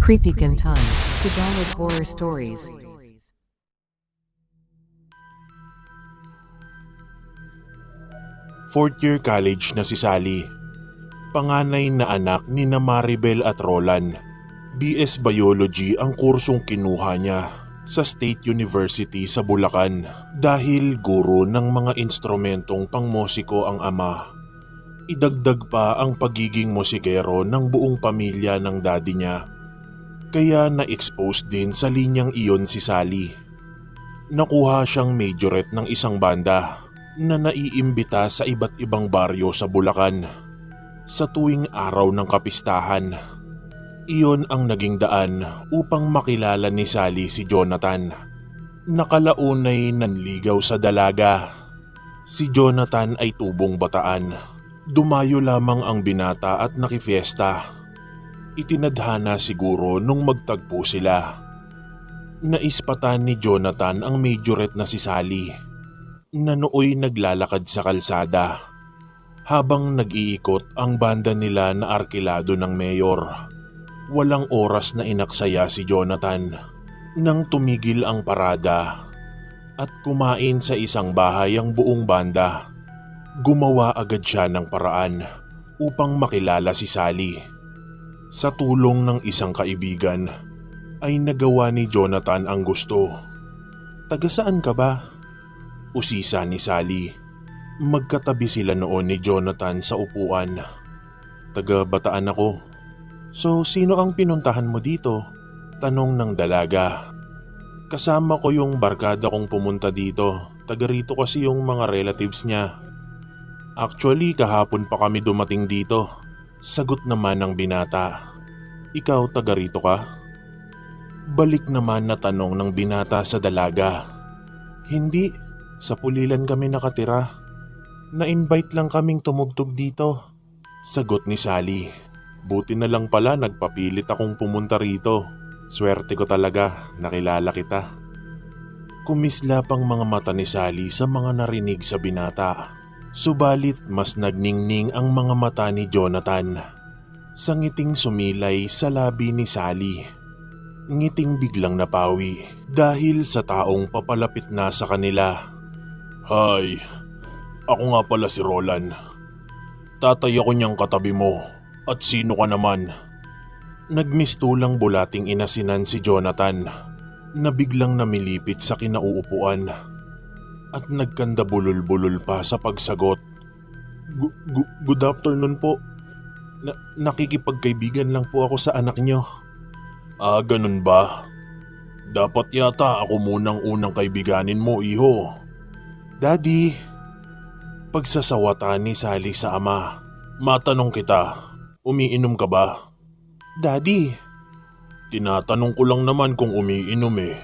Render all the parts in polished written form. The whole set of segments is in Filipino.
Creepy Time, Tagalog Horror Stories. Fourth year college na si Sally. Panganay na anak ni na Maribel at Roland. BS Biology ang kursong kinuha niya sa State University sa Bulacan dahil guro ng mga instrumentong pangmusiko ang ama. Idagdag pa ang pagiging musikero ng buong pamilya ng daddy niya. Kaya na-expose din sa linyang iyon si Sally. Nakuha siyang majorette ng isang banda na naiimbita sa iba't ibang baryo sa Bulacan sa tuwing araw ng kapistahan. Iyon ang naging daan upang makilala ni Sally si Jonathan. Nakalaunay nanligaw sa dalaga. Si Jonathan ay tubong bataan. Dumayo lamang ang binata at nakifiesta. Itinadhana siguro nung magtagpo sila. Naispatan ni Jonathan ang majorette na si Sally na nooy naglalakad sa kalsada habang nag-iikot ang banda nila na arkilado ng mayor. Walang oras na inaksaya si Jonathan nang tumigil ang parada at kumain sa isang bahay ang buong banda. Gumawa agad siya ng paraan upang makilala si Sally. Sa tulong ng isang kaibigan ay nagawa ni Jonathan ang gusto. "Taga saan ka ba?" Usisa ni Sally. Magkatabi sila noon ni Jonathan sa upuan. "Taga Bataan ako." "So sino ang pinuntahan mo dito?" Tanong ng dalaga. "Kasama ko yung barkada kong pumunta dito. Taga rito kasi yung mga relatives niya." "Actually kahapon pa kami dumating dito." Sagot naman ng binata. "Ikaw taga rito ka?" Balik naman na tanong ng binata sa dalaga. "Hindi, sa Pulilan kami nakatira. Na-invite lang kaming tumugtog dito." Sagot ni Sally. "Buti na lang pala nagpapilit akong pumunta rito. Swerte ko talaga, nakilala kita." Kumislap ang mga mata ni Sally sa mga narinig sa binata. Subalit mas nagningning ang mga mata ni Jonathan sa ngiting sumilay sa labi ni Sally. Ngiting biglang napawi dahil sa taong papalapit na sa kanila. "Hi, ako nga pala si Roland. Tatay ako niyang katabi mo. At sino ka naman?" Nagmistulang bulating inasinan si Jonathan na biglang namilipit sa kinauupuan at nagkandabulol-bulol pa sa pagsagot. Good afternoon po. Nakikipagkaibigan lang po ako sa anak niyo." "Ah, ganun ba? Dapat yata ako munang unang kaibiganin mo, iho." "Daddy." Pagsasawata ni Sally sa ama. "Matanong kita, umiinom ka ba?" "Daddy." "Tinatanong ko lang naman kung umiinom eh."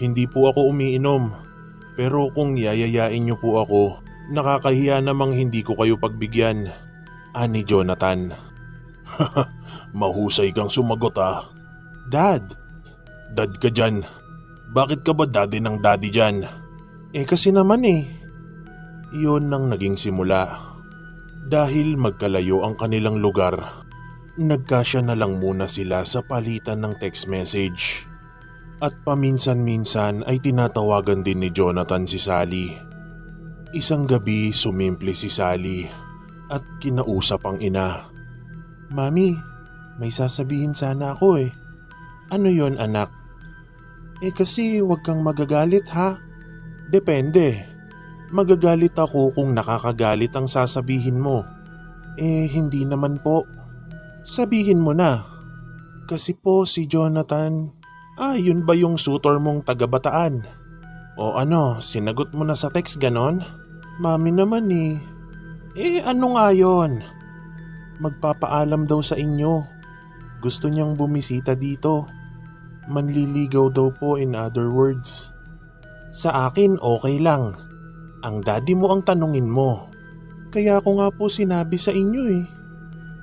"Hindi po ako umiinom. Pero kung yayayain niyo po ako, nakakahiya namang hindi ko kayo pagbigyan." Ani Jonathan. "Mahusay kang sumagot ah." "Dad." "Dad ka dyan. Bakit ka ba daddy ng daddy dyan?" Kasi naman eh." Iyon ang naging simula. Dahil magkalayo ang kanilang lugar, nagkasya na lang muna sila sa palitan ng text message. At paminsan-minsan ay tinatawagan din ni Jonathan si Sally. Isang gabi sumimple si Sally at kinausap ang ina. "Mami, may sasabihin sana ako eh." "Ano yon anak?" Kasi wag kang magagalit ha." "Depende. Magagalit ako kung nakakagalit ang sasabihin mo." Hindi naman po." "Sabihin mo na." "Kasi po si Jonathan." Yun ba yung suitor mong taga Bataan?" "O ano, sinagot mo na sa text ganon?" "Mami naman eh." Ano nga yun?" "Magpapaalam daw sa inyo. Gusto niyang bumisita dito. Manliligaw daw po, in other words." "Sa akin okay lang. Ang daddy mo ang tanungin mo." "Kaya ko nga po sinabi sa inyo eh."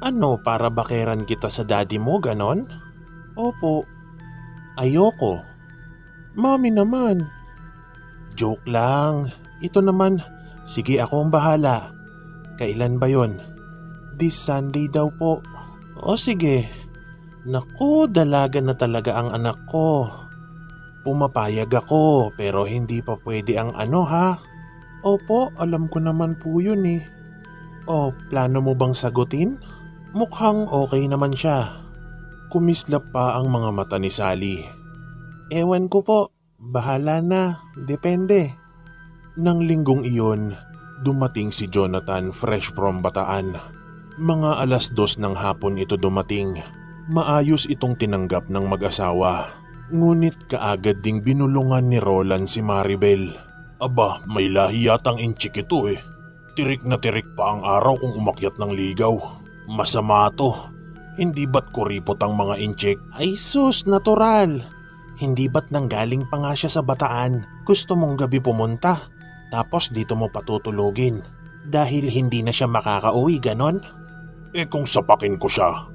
"Ano, para bakeran kita sa daddy mo ganon?" "Opo." "Ayoko." "Mami naman." "Joke lang. Ito naman, sige ako ang bahala. Kailan ba yon?" "This Sunday daw po." "O sige, Naku, dalaga na talaga ang anak ko. Pumapayag ako pero hindi pa pwede ang ano ha? Opo, alam ko naman po yun eh. Oh, plano mo bang sagutin? Mukhang okay naman siya. Kumislap pa ang mga mata ni Sally. Ewan ko po, bahala na, depende. Nang linggong iyon, dumating si Jonathan fresh from Bataan. Mga 2:00 ng hapon ito dumating. Maayos itong tinanggap ng mag-asawa. Ngunit kaagad ding binulungan ni Roland si Maribel. Aba, may lahi yatang inchik ito eh. Tirik na tirik pa ang araw kung umakyat ng ligaw. Masama to. Hindi ba't kuripot ang mga inchik? Ay sus, natural. Hindi ba't nanggaling pa nga siya sa Bataan? Gusto mong gabi pumunta? Tapos dito mo patutulugin. Dahil hindi na siya makakauwi, ganon? Eh kung sapakin ko siya.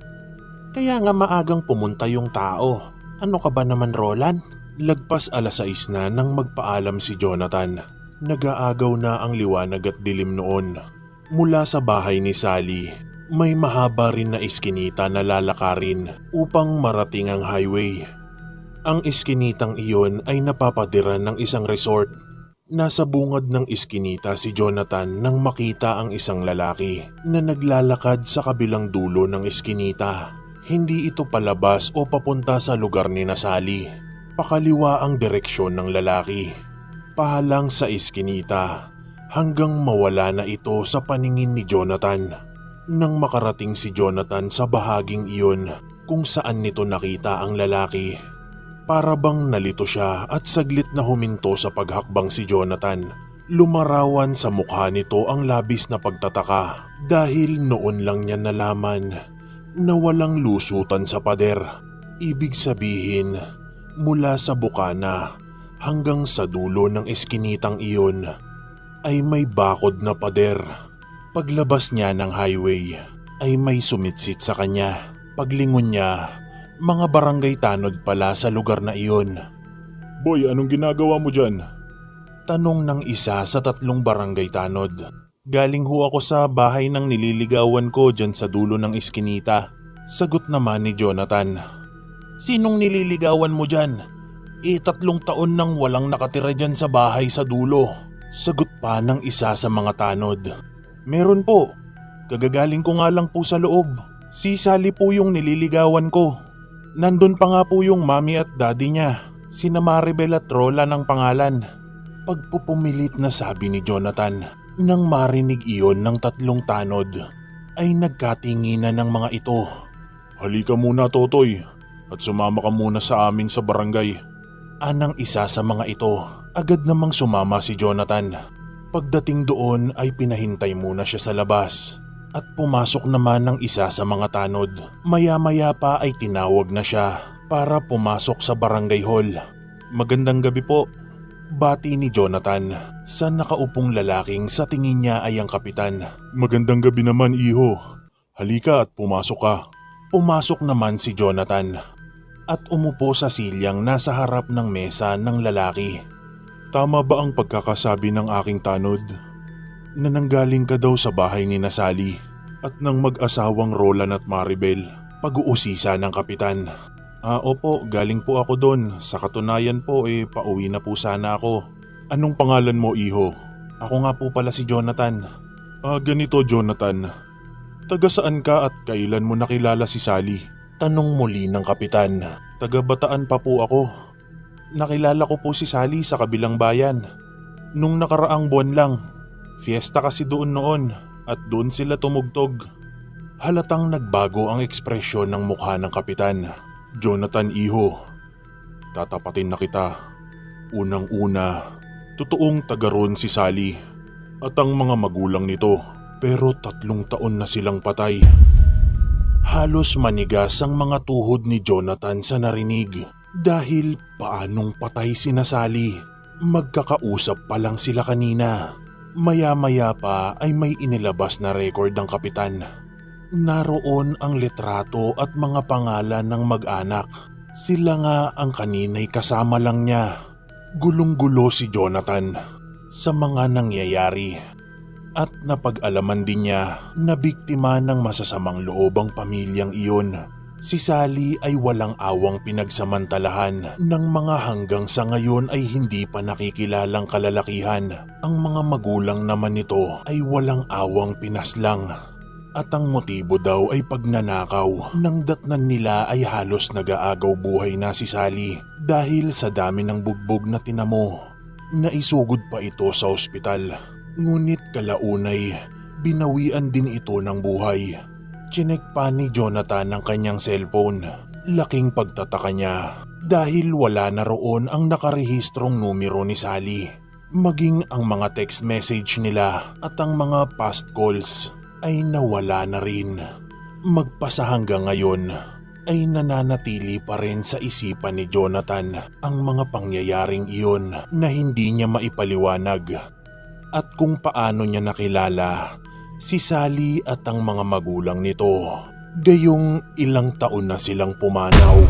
Kaya nga maagang pumunta yung tao. Ano ka ba naman, Roland? Lagpas 6:00 na nang magpaalam si Jonathan. Nag-aagaw na ang liwanag at dilim noon. Mula sa bahay ni Sally, may mahaba rin na iskinita na lalakarin upang marating ang highway. Ang iskinitang iyon ay napapadiran ng isang resort. Nasa bungad ng iskinita si Jonathan nang makita ang isang lalaki na naglalakad sa kabilang dulo ng iskinita. Hindi ito palabas o papunta sa lugar ni Sally. Pakaliwa ang direksyon ng lalaki. Pahalang sa iskinita hanggang mawala na ito sa paningin ni Jonathan. Nang makarating si Jonathan sa bahaging iyon kung saan nito nakita ang lalaki, para bang nalito siya at saglit na huminto sa paghakbang si Jonathan. Lumarawan sa mukha nito ang labis na pagtataka dahil noon lang niya nalaman na walang lusutan sa pader. Ibig sabihin, mula sa bukana hanggang sa dulo ng eskinitang iyon ay may bakod na pader. Paglabas niya ng highway ay may sumitsit sa kanya. Paglingon niya, mga barangay tanod pala sa lugar na iyon. Boy, anong ginagawa mo dyan? Tanong ng isa sa 3 barangay tanod. Galing ho ako sa bahay ng nililigawan ko dyan sa dulo ng iskinita. Sagot naman ni Jonathan. Sinong nililigawan mo dyan? 3 taon nang walang nakatira dyan sa bahay sa dulo. Sagot pa ng isa sa mga tanod. Meron po. Kagagaling ko nga lang po sa loob. Si Sally po yung nililigawan ko. Nandun pa nga po yung mami at daddy niya. Sina Maribel at Roland ang pangalan. Pagpupumilit na sabi ni Jonathan. Nang marinig iyon ng 3 tanod, ay nagkatinginan ng mga ito. Halika muna, Totoy, at sumama ka muna sa amin sa barangay. Anang isa sa mga ito, agad namang sumama si Jonathan. Pagdating doon ay pinahintay muna siya sa labas. At pumasok naman ng isa sa mga tanod. Maya-maya pa ay tinawag na siya para pumasok sa barangay hall. Magandang gabi po. Bati ni Jonathan sa nakaupong lalaking sa tingin niya ay ang kapitan. Magandang gabi naman, iho. Halika at pumasok ka. Pumasok naman si Jonathan at umupo sa silyang nasa harap ng mesa ng lalaki. Tama ba ang pagkakasabi ng aking tanod na nanggaling ka daw sa bahay ni Sally at ng mag-asawang Roland at Maribel? Pag-uusisa ng kapitan. Opo, galing po ako doon. Sa katunayan po pauwi na po sana ako. Anong pangalan mo, iho? Ako nga po pala si Jonathan. Ganito, Jonathan. Taga saan ka at kailan mo nakilala si Sally? Tanong muli ng kapitan. Taga Bataan pa po ako. Nakilala ko po si Sally sa kabilang bayan. Nung nakaraang buwan lang. Fiesta kasi doon noon at doon sila tumugtog. Halatang nagbago ang ekspresyon ng mukha ng kapitan. Jonathan, iho, tatapatin na kita. Unang-una, totoong taga roon si Sally at ang mga magulang nito, pero 3 taon na silang patay. Halos manigas ang mga tuhod ni Jonathan sa narinig dahil paanong patay si Sally. Magkakausap pa lang sila kanina. Maya-maya pa ay may inilabas na record ng kapitan. Naroon ang litrato at mga pangalan ng mag-anak. Sila nga ang kanina'y kasama lang niya. Gulong-gulo si Jonathan sa mga nangyayari at napag-alaman din niya na biktima ng masasamang loob ang pamilyang iyon. Si Sally ay walang awang pinagsamantalahan ng mga hanggang sa ngayon ay hindi pa nakikilalang kalalakihan. Ang mga magulang naman nito ay walang awang pinaslang. At ang motibo daw ay pagnanakaw nang datnan nila ay halos nag-aagaw buhay na si Sally dahil sa dami ng bugbog na tinamo. Naisugod pa ito sa ospital, ngunit kalaunay binawian din ito ng buhay. Chinek pa ni Jonathan ang kanyang cellphone. Laking pagtataka niya dahil wala na roon ang nakarehistrong numero ni Sally. Maging ang mga text message nila at ang mga past calls ay nawala na rin. Magpasa hanggang ngayon ay nananatili pa rin sa isipan ni Jonathan ang mga pangyayaring iyon na hindi niya maipaliwanag. At kung paano niya nakilala si Sally at ang mga magulang nito, gayong ilang taon na silang pumanaw.